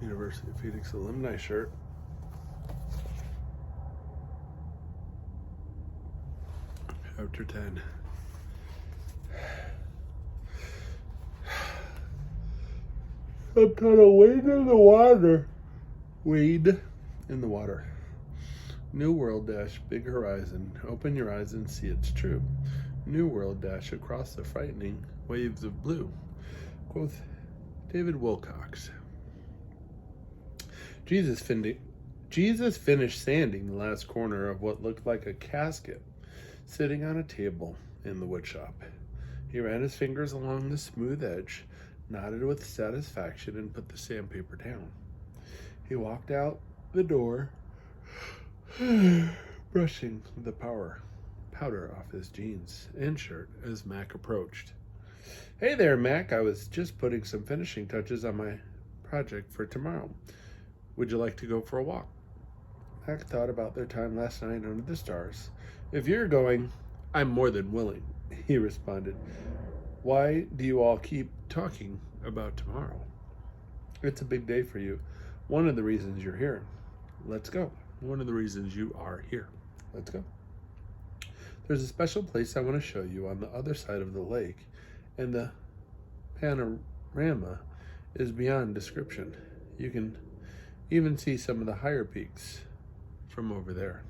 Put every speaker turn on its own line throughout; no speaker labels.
University of Phoenix alumni shirt. Chapter 10. I'm kind of wade in the water. Wade in the water. New world dash big horizon. Open your eyes and see it's true. New world dash across the frightening waves of blue. Quoth David Wilcox. Jesus finished sanding the last corner of what looked like a casket sitting on a table in the woodshop. He ran his fingers along the smooth edge, nodded with satisfaction, and put the sandpaper down. He walked out the door, brushing the powder off his jeans and shirt as Mac approached. Hey there, Mac. I was just putting some finishing touches on my project for tomorrow. Would you like to go for a walk? Mac thought about their time last night under the stars. If you're going, I'm more than willing, he responded. Why do you all keep talking about tomorrow? It's a big day for you. One of the reasons you're here. Let's go. One of the reasons you are here. Let's go. There's a special place I want to show you on the other side of the lake, and the panorama is beyond description. You can even see some of the higher peaks from over there.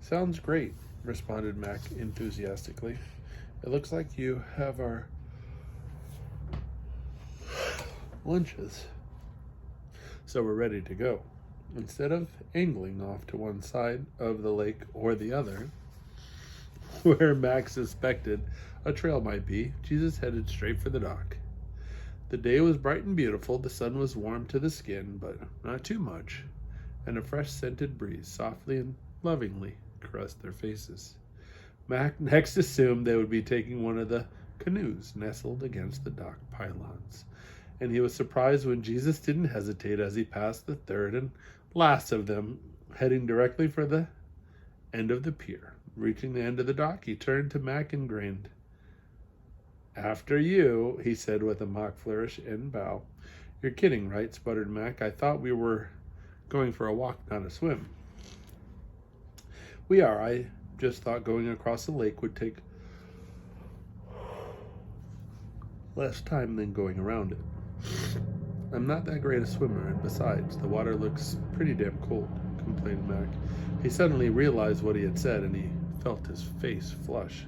Sounds great, responded Mac enthusiastically. It looks like you have our lunches, so we're ready to go. Instead of angling off to one side of the lake or the other, where Mac suspected a trail might be, Jesus headed straight for the dock. The day was bright and beautiful. The sun was warm to the skin, but not too much, and a fresh scented breeze softly and lovingly caressed their faces. Mac next assumed they would be taking one of the canoes nestled against the dock pylons, and he was surprised when Jesus didn't hesitate as he passed the third and last of them, heading directly for the end of the pier. Reaching the end of the dock, he turned to Mac and grinned. After you, he said with a mock flourish and bow. You're kidding, right? Sputtered Mac. I thought we were going for a walk, not a swim. We are. I just thought going across the lake would take less time than going around it. I'm not that great a swimmer, and besides, the water looks pretty damn cold, complained Mac. He suddenly realized what he had said, and he felt his face flush.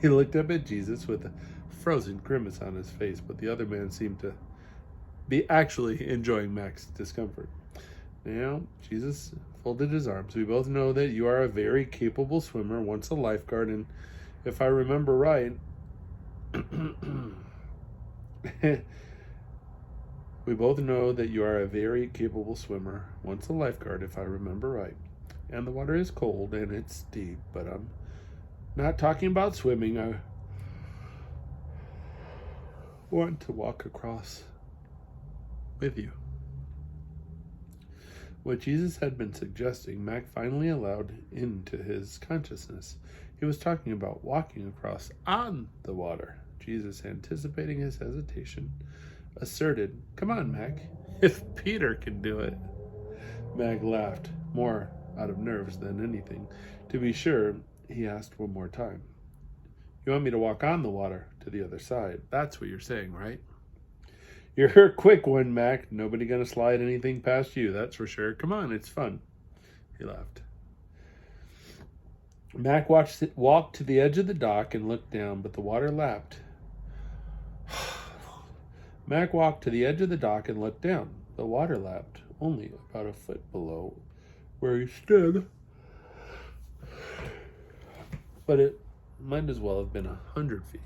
He looked up at Jesus with a frozen grimace on his face, but the other man seemed to be actually enjoying Mac's discomfort. Now, Jesus folded his arms. We both know that you are a very capable swimmer, once a lifeguard, and if I remember right, we both know that you are a very capable swimmer, once a lifeguard, if I remember right. And the water is cold and it's deep, but I'm not talking about swimming. I want to walk across with you. What Jesus had been suggesting, Mac finally allowed into his consciousness. He was talking about walking across on the water. Jesus, anticipating his hesitation, asserted, Come on, Mac. If Peter can do it. Mac laughed, more out of nerves than anything. To be sure, he asked one more time. You want me to walk on the water to the other side? That's what you're saying, right? You're a quick one, Mac. Nobody gonna slide anything past you, that's for sure. Come on, it's fun. He laughed. Mac walked to the edge of the dock and looked down, but the water lapped. Mac walked to the edge of the dock and looked down. The water lapped, only about a foot below where he stood. But it might as well have been 100 feet.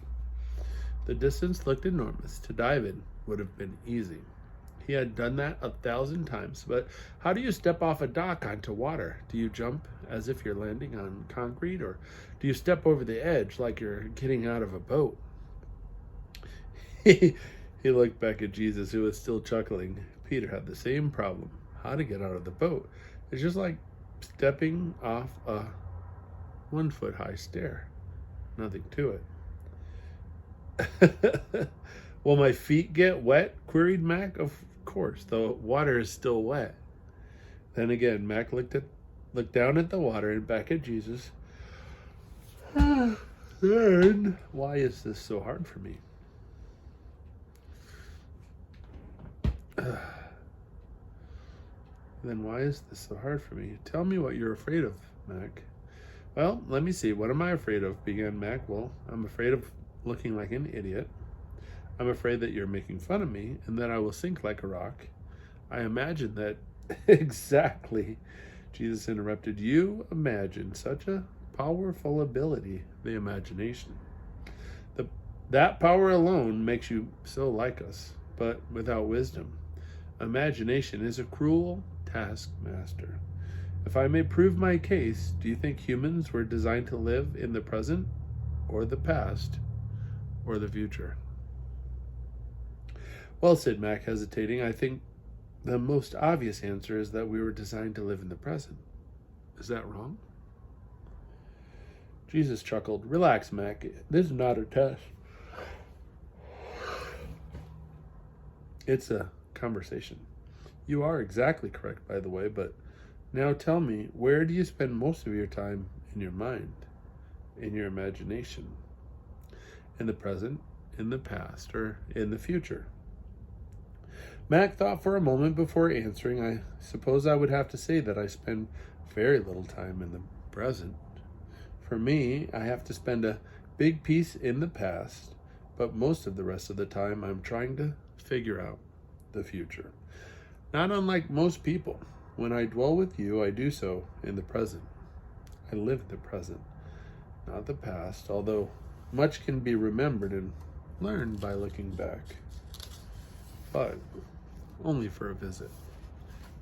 The distance looked enormous. To dive in would have been easy. He had done that 1,000 times, but how do you step off a dock onto water? Do you jump as if you're landing on concrete, or do you step over the edge like you're getting out of a boat? He looked back at Jesus, who was still chuckling. Peter had the same problem. How to get out of the boat? It's just like stepping off a 1-foot-high stair. Nothing to it. Will my feet get wet? Queried Mac. Of course. The water is still wet. Then again, Mac looked down at the water and back at Jesus. Then, why is this so hard for me? Then why is this so hard for me? Tell me what you're afraid of, Mac. Well, let me see. What am I afraid of? Began Mac. Well, I'm afraid of looking like an idiot. I'm afraid that you're making fun of me and that I will sink like a rock. I imagine that exactly. Jesus interrupted. You imagine such a powerful ability, the imagination. That power alone makes you so like us, but without wisdom. Imagination is a cruel taskmaster. If I may prove my case, do you think humans were designed to live in the present, or the past, or the future? Well, said Mac, hesitating, I think the most obvious answer is that we were designed to live in the present. Is that wrong? Jesus chuckled. Relax, Mac. This is not a test. It's a conversation. You are exactly correct, by the way, but now tell me, where do you spend most of your time in your mind, in your imagination? In the present, in the past, or in the future? Mac thought for a moment before answering. I suppose I would have to say that I spend very little time in the present. For me, I have to spend a big piece in the past, but most of the rest of the time I'm trying to figure out the future. Not unlike most people, when I dwell with you, I do so in the present. I live the present, not the past, although much can be remembered and learned by looking back. But only for a visit,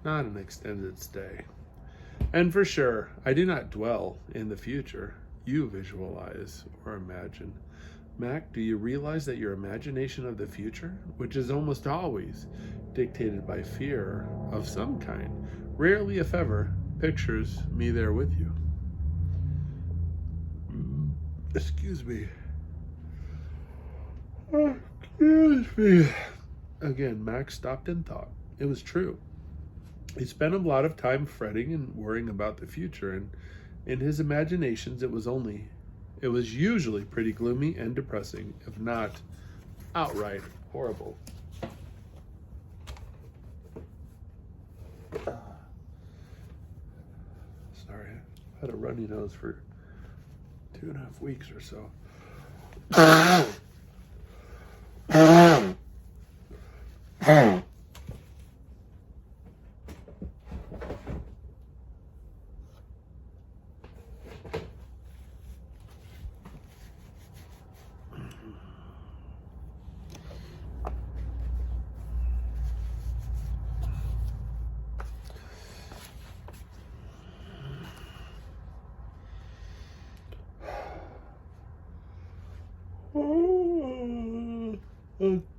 not an extended stay. And for sure, I do not dwell in the future. You visualize or imagine. Mac, do you realize that your imagination of the future, which is almost always dictated by fear of some kind, rarely, if ever, pictures me there with you? Excuse me. Excuse me. Again, Max stopped and thought. It was true. He spent a lot of time fretting and worrying about the future, and in his imaginations it was usually pretty gloomy and depressing, if not outright horrible. Sorry, I've had a runny nose for 2.5 weeks or so.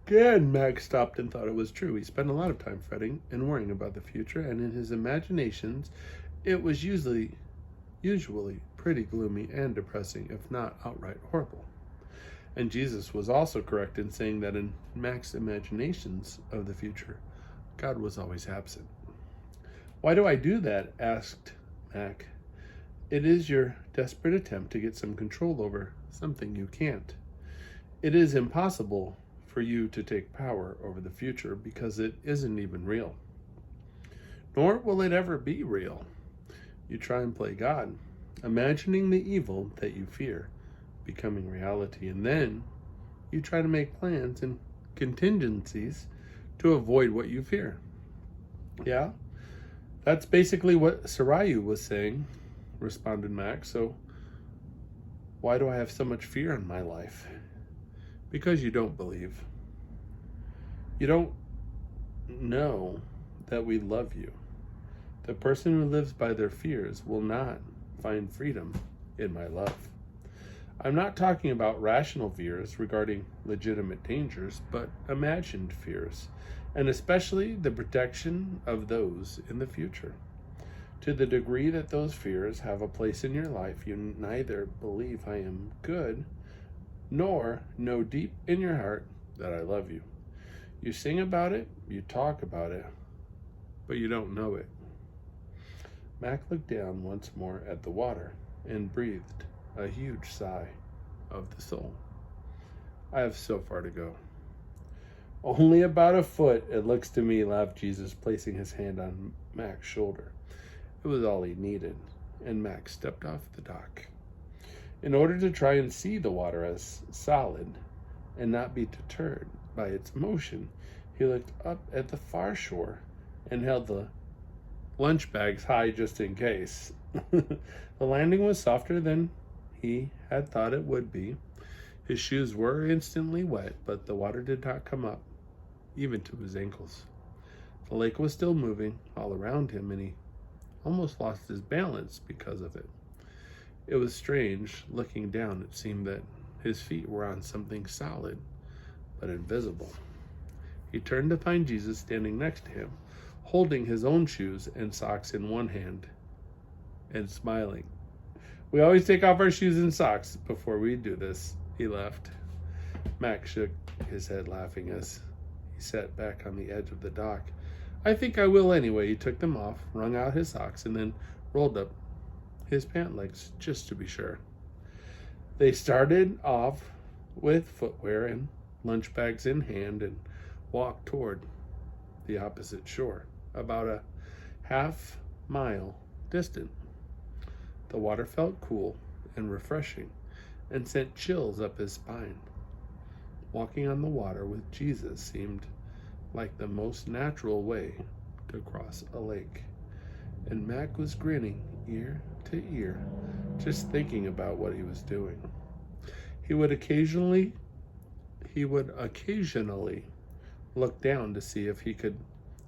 Again, Max stopped and thought it was true. He spent a lot of time fretting and worrying about the future, and in his imaginations, it was usually pretty gloomy and depressing, if not outright horrible. And Jesus was also correct in saying that in Mac's imaginations of the future, God was always absent. Why do I do that? Asked Mac. It is your desperate attempt to get some control over something you can't. It is impossible for you to take power over the future because it isn't even real. Nor will it ever be real. You try and play God, imagining the evil that you fear becoming reality, and then you try to make plans and contingencies to avoid what you fear. Yeah, that's basically what Sarayu was saying, responded Max. So why do I have so much fear in my life? Because you don't believe. You don't know that we love you. The person who lives by their fears will not find freedom in my love. I'm not talking about rational fears regarding legitimate dangers, but imagined fears, and especially the protection of those in the future. To the degree that those fears have a place in your life, you neither believe I am good, nor know deep in your heart that I love you. You sing about it, you talk about it, but you don't know it. Mac looked down once more at the water and breathed a huge sigh of the soul. I have so far to go. Only about a foot, it looks to me, laughed Jesus, placing his hand on Mac's shoulder. It was all he needed, and Mac stepped off the dock. In order to try and see the water as solid and not be deterred by its motion, he looked up at the far shore and held the lunch bags high just in case. The landing was softer than he had thought it would be. His shoes were instantly wet, but the water did not come up, even to his ankles. The lake was still moving all around him, and he almost lost his balance because of it. It was strange. Looking down, it seemed that his feet were on something solid, but invisible. He turned to find Jesus standing next to him, holding his own shoes and socks in one hand and smiling. We always take off our shoes and socks before we do this, he laughed. Mac shook his head, laughing as he sat back on the edge of the dock. I think I will anyway. He took them off, wrung out his socks, and then rolled up his pant legs just to be sure. They started off with footwear and lunch bags in hand and walked toward the opposite shore, about a half-mile distant. The water felt cool and refreshing and sent chills up his spine. Walking on the water with Jesus seemed like the most natural way to cross a lake, and Mac was grinning ear to ear, just thinking about what he was doing. He would occasionally look down to see if he could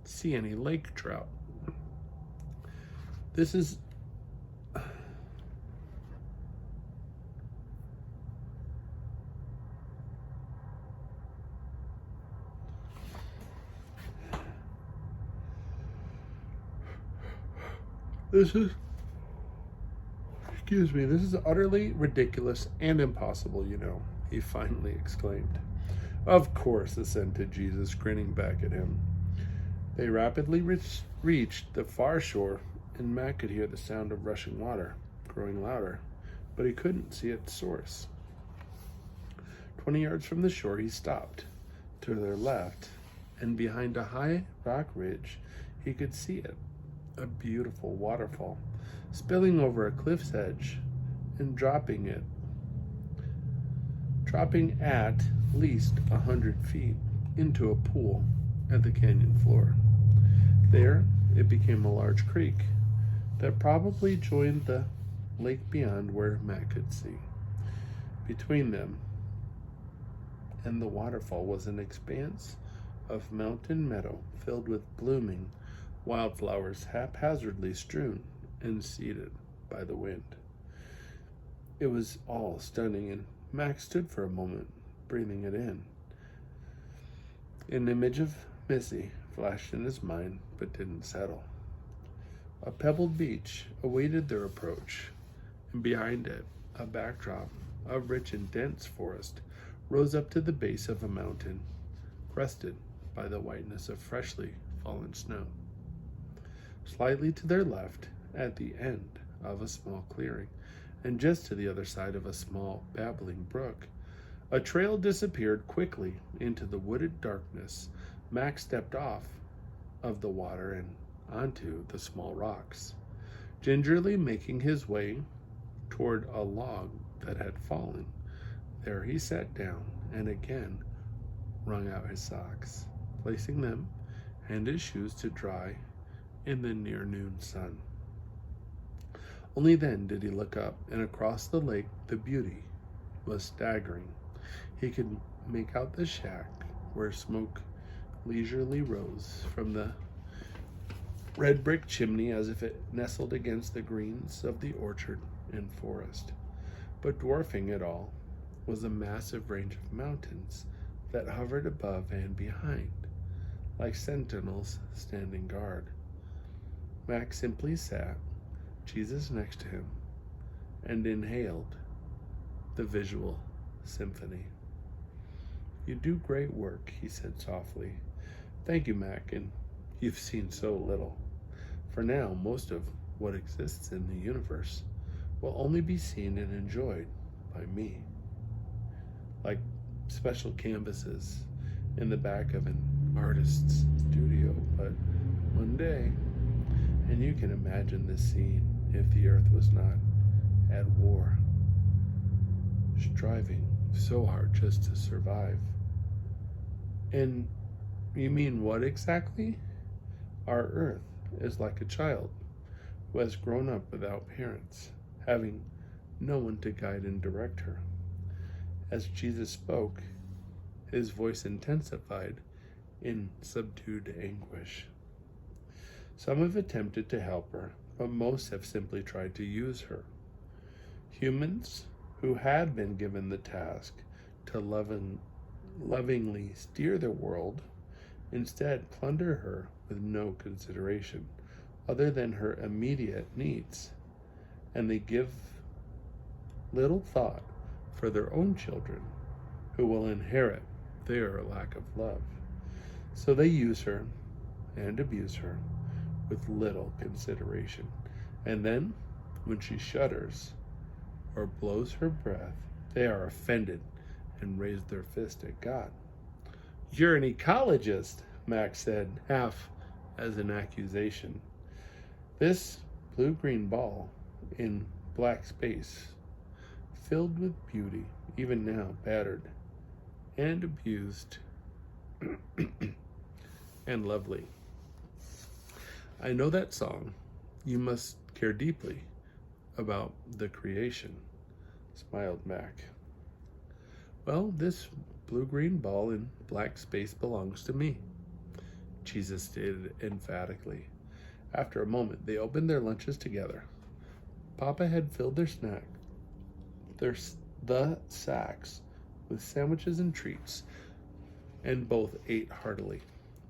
see any lake trout. This is This is utterly ridiculous and impossible, he finally exclaimed. Of course, assented Jesus, grinning back at him. They rapidly reached the far shore, and Mac could hear the sound of rushing water, growing louder, but he couldn't see its source. 20 yards from the shore, he stopped. To their left, and behind a high rock ridge, he could see it. A beautiful waterfall, spilling over a cliff's edge and dropping at least 100 feet into a pool at the canyon floor. There, it became a large creek that probably joined the lake beyond where Matt could see. Between them and the waterfall was an expanse of mountain meadow filled with blooming wildflowers haphazardly strewn and seeded by the wind. It was all stunning, and Max stood for a moment, breathing it in. An image of Missy flashed in his mind, but didn't settle. A pebbled beach awaited their approach, and behind it, a backdrop of rich and dense forest rose up to the base of a mountain, crested by the whiteness of freshly fallen snow. Slightly to their left, at the end of a small clearing, and just to the other side of a small babbling brook, a trail disappeared quickly into the wooded darkness. Max stepped off of the water and onto the small rocks, gingerly making his way toward a log that had fallen. There he sat down and again wrung out his socks, placing them and his shoes to dry in the near noon sun. Only then did he look up, and across the lake the beauty was staggering. He could make out the shack where smoke leisurely rose from the red brick chimney as if it nestled against the greens of the orchard and forest. But dwarfing it all was a massive range of mountains that hovered above and behind, like sentinels standing guard. Max simply sat, Jesus next to him, and inhaled the visual symphony. You do great work, he said softly. Thank you, Mac, and you've seen so little. For now, most of what exists in the universe will only be seen and enjoyed by me. Like special canvases in the back of an artist's studio, but one day, and you can imagine this scene if the earth was not at war, striving so hard just to survive. And you mean what exactly? Our earth is like a child who has grown up without parents, having no one to guide and direct her. As Jesus spoke, his voice intensified in subdued anguish. Some have attempted to help her, but most have simply tried to use her. Humans who had been given the task to lovingly steer the world instead plunder her with no consideration other than her immediate needs, and they give little thought for their own children who will inherit their lack of love. So they use her and abuse her with little consideration. And then, when she shudders or blows her breath, they are offended and raise their fist at God. You're an ecologist, Max said, half as an accusation. This blue-green ball in black space, filled with beauty, even now battered and abused and lovely. I know that song. You must care deeply about the creation, smiled Mac. Well, this blue-green ball in black space belongs to me, Jesus stated emphatically. After a moment, they opened their lunches together. Papa had filled the sacks with sandwiches and treats, and both ate heartily.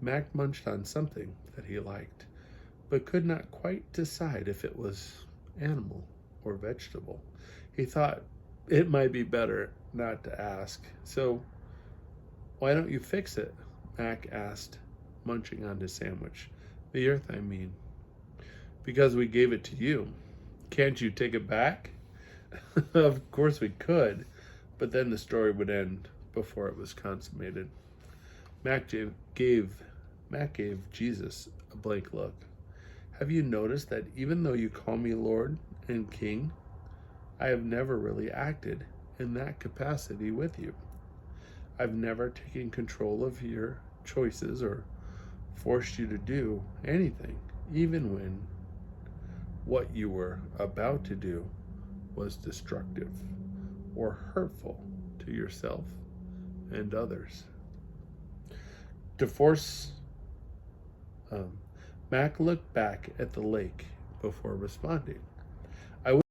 Mac munched on something that he liked, but could not quite decide if it was animal or vegetable. He thought it might be better not to ask. So, why don't you fix it? Mac asked, munching on his sandwich. The earth, I mean. Because we gave it to you. Can't you take it back? Of course we could, but then the story would end before it was consummated. Mac gave Jesus a blank look. Have you noticed that even though you call me Lord and King, I have never really acted in that capacity with you? I've never taken control of your choices or forced you to do anything, even when what you were about to do was destructive or hurtful to yourself and others. Mac looked back at the lake before responding.